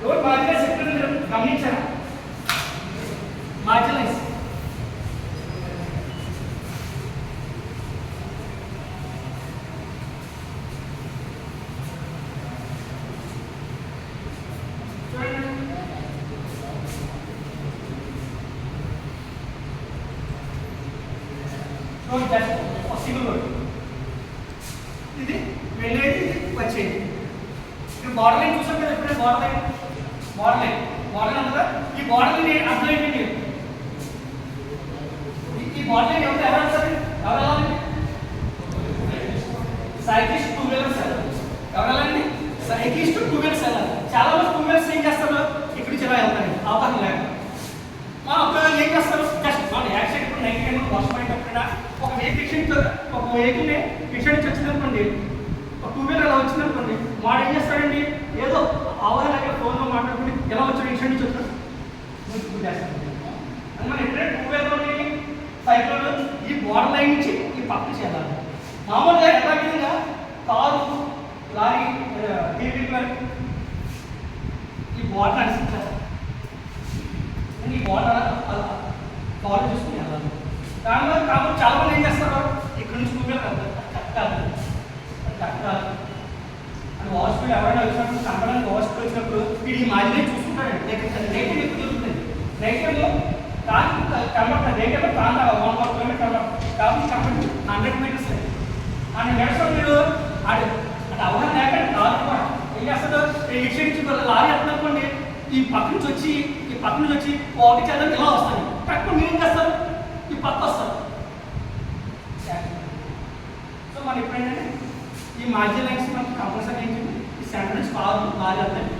Road marginal sector మీరు గమనించారా? Marginalise road just ఒక సింగిల్ రోడ్, ఇది వెళ్ళేది ఇది వచ్చేది. ఇప్పుడు బార్డర్ లైన్ చూసాం కదా, ఎప్పుడే బార్డర్ లైన్ ఉంటుందా? ఈ బార్డర్ లైన్ అర్థం ఏంటండి? ఈ బార్డర్ లైన్ ఎవరు వస్తారు? ఎవరు వెళ్ళాలండి? సైకిలిస్ట్ టూ వీలర్స్ వెళ్ళాలి. ఎవరు వెళ్ళాలండి? సైకిలిస్ట్ టూ వీలర్స్ వెళ్ళాలి. చాలా మంది టూ వీలర్స్ ఏం చేస్తారు? ఇక్కడ నుంచి ఇలా వెళ్తారు అవగాహన లేక. అప్పుడు ఏం చేస్తారు? జస్ట్ మన యాక్సిడెంట్ ఇప్పుడు 90 టైం వర్షం అయినప్పుడు ఒక వెహికల్ని విషయం నుంచి వచ్చిందనుకోండి, ఒక టూ వీలర్ అలా వచ్చిందనుకోండి, వాడు ఏం చేస్తాడండి? ఏదో అవగాహన ఫోన్లో మాట్లాడుకుని ఎలా వచ్చాడు విషయం నుంచి వచ్చాడు చేస్తాడు. అని మనం ఎప్పుడైతే టూ వీలర్లోని సైకిల్ ఈ బార్డర్ లైన్ నుంచి ఈ పక్కన చేయాలి. మామూలుగా ఎలా విధంగా కారు లారీ ఈ బార్డర్ నడిచించారు, ఈ బార్డర్ ఫాలో చేసుకుని వెళ్ళాలి. దానివల్ల కాబట్టి చాలా మంది ఏం చేస్తారు? ఇక్కడ నుంచి టూ వీలర్ కట్టాలి అని వాష్పీడ్ ఎవరైనా వచ్చినప్పుడు కంపడానికి వాష్పీడ్ వచ్చినప్పుడు వీడు ఈ మాదిరి చూసుకుంటాడండి. నైట్ ఎక్కువ దొరుకుతుంది. నైట్ టైంలో కనబడుతుంది. నైట్ టైంలో కాంతా 1 కిలోమీటర్ కనబడుతుంది కాబట్టి కనబడుతుంది 100 మీటర్స్. 100 మీటర్స్ మీరు అంటే అవగాహన లేక కాదు కూడా ఏం చేస్తాడు? ఇటు నుంచి లారీ వస్తున్నప్పుడు ఈ పక్క నుంచి వచ్చి ఒకటి చేద్దాం ఇలా వస్తాయి. కరెక్ట్ మీరు ఏం చేస్తారు? ఈ పక్క వస్తారు. సో మనం ఎప్పుడైనా ఈ మార్జిన్ లైన్స్ మనకి కంపల్సరీ ఏంటంటే ఈ సెంటర్ నుంచి కారు లారీ వస్తాయి.